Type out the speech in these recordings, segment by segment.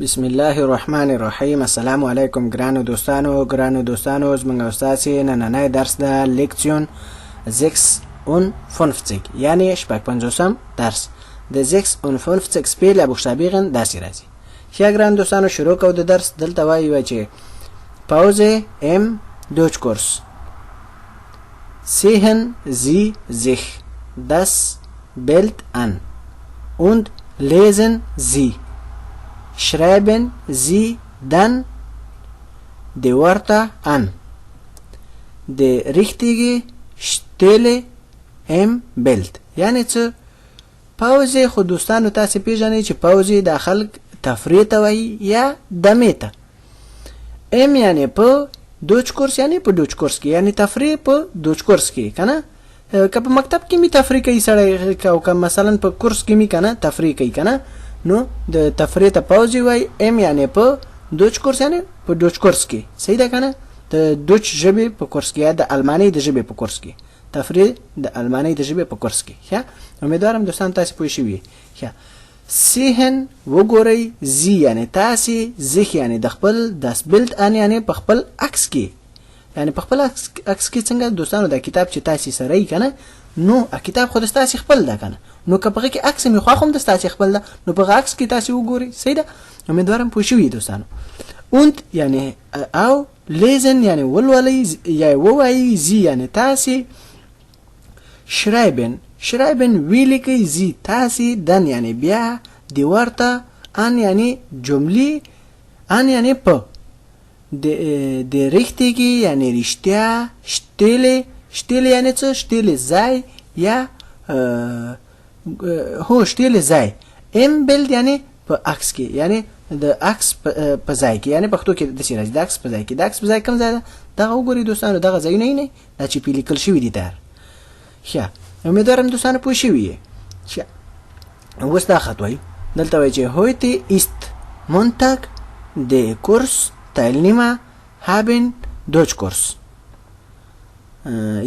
بسم الله الرحمن الرحیم. السلام علیکم ګرانو دوستانو زموږ استاد نننی درس د لیکسیون 56 یعنی شپږ پنځوسم درس د 56 سپیل buchstabieren داسې راځي. ښه ګرانو دوستانو شروع کوو د درس. دلته وایي چې Pause im Deutschkurs. Sehen Sie sich das Bild an und lesen Sie. Schreiben Sie dann die Wörter an. Die richtige Stelle im Bild. یعنی څه پاوزه خو دوستانو تاسو پیژنئ چې پاوزه د خلق تفریح ته وایي یا دمې ته. ام یعنی په دوچ کورس یعنی په دوچ کورس کې یعنی تفریح په دوچ کورس کې کنه. که په مکتب کې می تفریح کوي سړی او که مثلا په کورس کې می کنه تفریح کوي کنه نو د تفریح ته پاوزه وایي. ام یعنی په دوچ کورس یعنی په دوچ کورس کې صحیح ده کنه. د دوچ ژبې په کورس کې یا د الماني د ژبې په کورس کې تفریح د الماني د ژبې په کورس کې. ښه امیدوارم دوستان تاسو پوه شئ. ښه سیهن وګورئ. زی یعنی تاسو، زیخ یعنی د خپل داس بلد ان یعنی په خپل عکس کې یعنی په خپل عکس کې څنګه دوستانو د کتاب چې تاسو سره یې کنه نو کتاب خود تاسو خپل ده کنه نو که په کې عکس می خو هم د تاسو خپل ده نو په عکس کې تاسو وګورئ. صحیح ده امیدوارم پوه شئ دوستانو. und یعنی او lesen یعنی ولولئ یا ووایي. زی یعنی تاسو. schreiben ویلیکي زی تاسو. دن یعنی بیا. دی ورته. ان یعنی جملې. ان یعنی په د richtige یعنی رښتیا. شتله یعنی څه شتله ځای یا هو شتله ځای. ام بلد یعنی په عکس کې یعنی د عکس په ځای کې یعنی پښتو کې د سیراج د عکس په ځای کې د عکس په ځای کوم ځای ده دا وګورئ دوستانو. دغه ځای نه دا چې په لیکل شوی دي در. ښه امیدوارم دوستانو پوه شئ. ښه اوس دا خط وایي دلته وایي چې heute ist Montag der Kurs Teilnehmer haben Deutschkurs.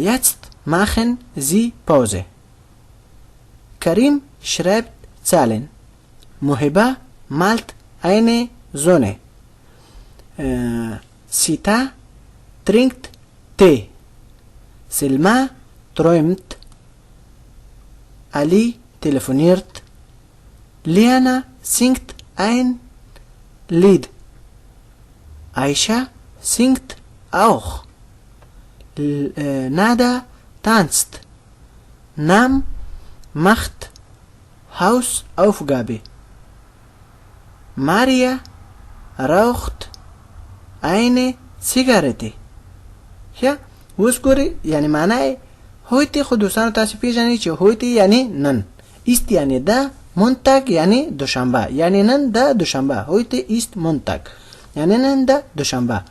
Jetzt machen Sie Pause. Karim schreibt Zahlen. Mohiba malt eine Sonne. Sita trinkt Tee. Selma träumt. Ali telefoniert. Liana singt ein Lied. Aisha singt auch. Nada tanzt. Nam macht Hausaufgabe. Maria raucht eine Zigarette. Ja, اوس ګورئ یعنی معنی heute خو دوستانو تاسو پیژنئ چې heute یعنی نن. است یعنی دا. Montag یعنی دوشنبه یعنی نن د دوشنبه. heute ist Montag یعنی نن د دوشنبه.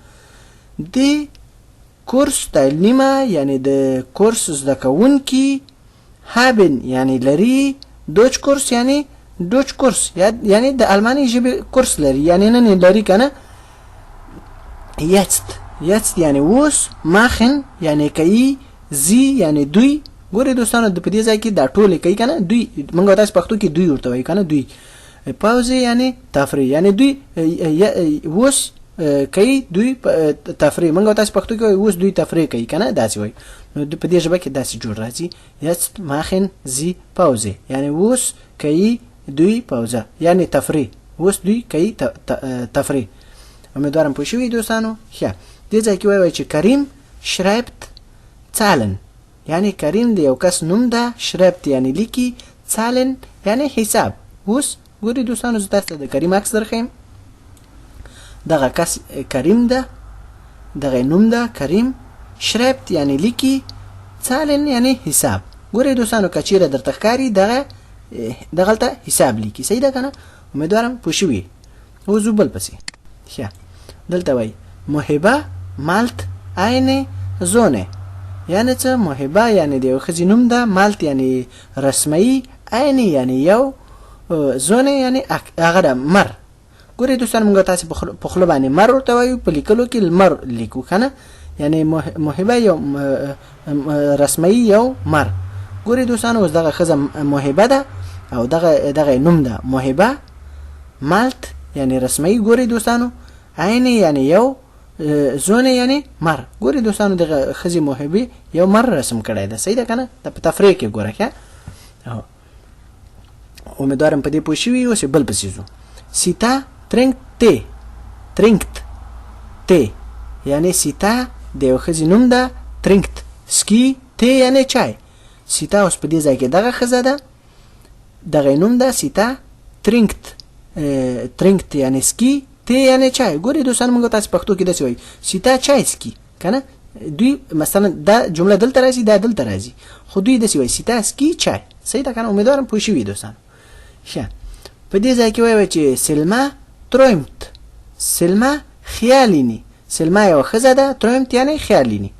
د کورس Teilnehmer یعنی د کورس زده کوونکي. haben یعنی لري. دوچ کورس یعنی دوچ کورس یعنی د المانی ژبې کورس لري یعنی نن لري کنه. jetzt یعنی اوس. machen یعنی کوي. زی یعنی دوی. ګورې دوستانو د په دې ځای کې دا ټول کوي کنه دوی. موږ تاسو پښتو کې دوی ورته وایي کنه دوی. پاوزه یعنی تفریح یعنی دوی اوس کوي دوی تفریح. موږ تاسو پښتو کې اوس دوی تفریح کوي کنه داسې وایي. نو په دې ژبه کې داسې جوړ راځي. jetzt machen sie Pause یعنی اوس کوي دوی پاوزه یعنی تفریح. اوس دوی کوي تفریح. امیدوارم پوه شئ دوستانو. ښه دې ځای کې وایي چې کریم schreibt Zahlen یعنی کریم د یو کس نوم ده. schreibt یعنی لیکي. Zahlen یعنی حساب. اوس ګورئ دوستانو زه تاسو د کریم عکس درخیم. دغه کس کریم ده. دغه نوم ده کریم. schreibt یعنی لیکي. Zahlen یعنی حساب. ګورئ دوستانو کچیره درته ښکاري دغلته حساب لیکي. صحیح ده کنه امیدوارم پوه شئ. اوس بل پسې. ښه دلته وایي محبه malt eine Sonne یعنی څه محبه یعنی د یو ښځې نوم ده. مالت یعنی رسمي. عین یعنی یو. زونه یعنی هغه ده مر. ګورئ دوستان موږ تاسو په خوله باندې مر ورته وایو په لیکلو کې لمر لیکو کنه یعنی محبه یو رسمي یو مر. ګورئ دوستان اوس دغه ښځه محبه ده او دغه نوم ده محبه. مالت یعنی رسمي ګوري دوستانو عین یعنی یو زونه یعنی مر ګوري دوستانو د خزي محبي یو مر رسم کړی ده صحیح ده کنه د په تفریق کې ګوره ښه امیدوارم په دې پوه شوي اوس بل پسې ځو سیتا ترینکت ته یعنی سیتا د یو ښځې نوم ده ترینکت سکی ته یعنی چای سیتا اوس په دې ځای کې دغه ښځه ده دغه نوم ده سیتا ترینکت یعنی سکی ته یعنی چای ګوري دوستان موږ تاسو پښتو کې داسې وایي سیتا چای سکی کنه دوی مثلا دا جمله دلته راځي دا دلته راځي خو دوی داسې وایي سیتا سکی چای صحیح ده کنه امیدوارم پوه شوي دوستان ښه په دې ځای کې وایي چې سلما ترویمت سلما خیالینی سلما یو ښځه ده ترویمت یعنی خیالینی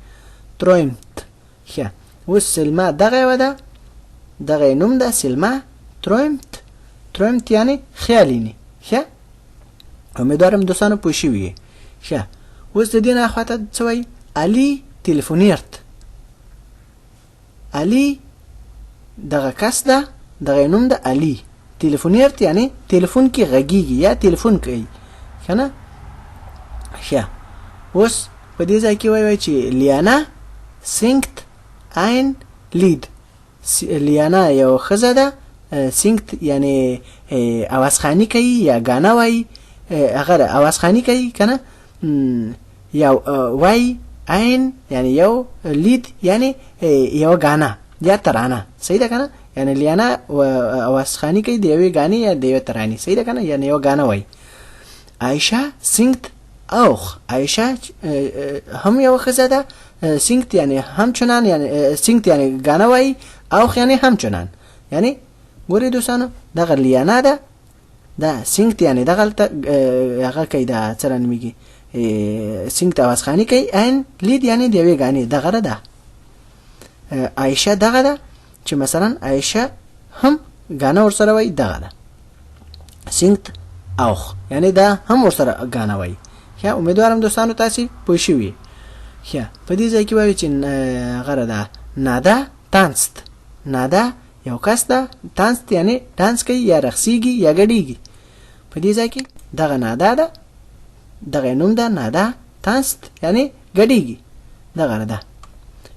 ترویمت ښه اوس سلما دغه یوه ده دغه نوم ده سلما ترویمت یعنی خیالینی ښه امیدوارم دوستانو پوه شوي ښه اوس د دې نه اخواته څه وایي علی تلیفونیرت علی دغه کس ده دغه نوم ده علی تلیفونیرت یعنی تلیفون کې غږیږي یا تلیفون کوي کنه ښه اوس په دې ځای کې وایي چې لیانا سینګت ein Lied لیانا یو ښځه ده سینګت یعنی اوازخواني کوي یا ګانا وایي هغه اوازخواني کوي کنه یا وایي ein یعنی یو لید یعنی یو ګانا یا ترانه صحیح ده کنه یعنی لیانا اوازخواني کوي د یوې ګانې یا د یوې ترانې صحیح ده کنه یعنی یو ګانا وایي عایشه سینګت auch عایشه هم یو ښځه ده سینګت یعنی همچنان یعنی سینګت یعنی ګانا وایي auch یعنی همچنان یعنی ګوري دوستانو دغه لیانا ده دا سینګت یعنی دغه هغه کوي دا څه رانمیږي سینګت اوازخواني کوي ein لید یعنی د یوې ګانې دغه ده عایشه دغه ده چې مثلا عایشه هم ګانا ورسره وایي دغه ده سینګت auch یعنی دا هم ورسره ګانا وایي ښه امیدوارم دوستانو تاسو پوه شوي ښه په دې ځای کې وایي چې غره ده نادا تانست نادا یو کس ده تانست یعنی ډانس کوي یا رقصیږي یا ګډیږي په دې ځای کې دغه نادا ده دغه نوم ده نادا تانست یعنی ګډیږي دغه ده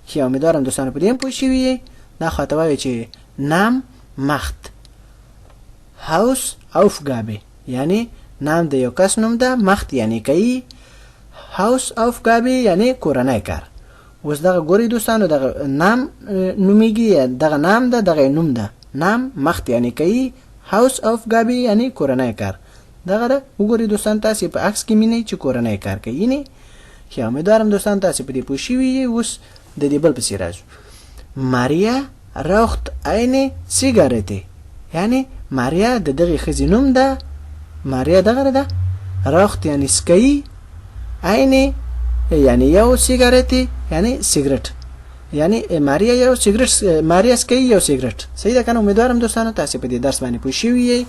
ښه امیدوارم دوستانو په دې هم پوه شوي دا خواته وایي چې نام مخت هاوس aufgabe یعنی نام د یو کس نوم ده مخت یعنی کوي هاوس aufgabe یعنی کورنۍ کار اوس دغه ګوري دوستانو دغه نام نومیږي دغه نام ده دغه نوم ده نام مخت یعنی کوي هاوس aufgabe یعنی کورنۍ کار دغه ده وګوري دوستان تاسو په عکس کې مینه چې کورنۍ کار کوي نه ښه امیدوارم دوستان تاسو په دې پوه شوي اوس د دې بل پسې راځو ماریا raucht eine Zigarette یعنی ماریا د دغه ښځې نوم ده ماریا دغه ده raucht یعنی سکي eine یعنی یو سیګریټ یعنی سیګریټ یعنی ماریا یو سیګریټ ماریا سکي یو سیګریټ صحیح ده کنه امیدوارم دوستانو تاسو په دې درس باندې پوه شوي یې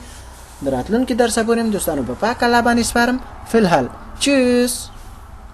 دراتلونکي درس پورې دوستانو په پاک الله باندې سپارم فی الحال چیس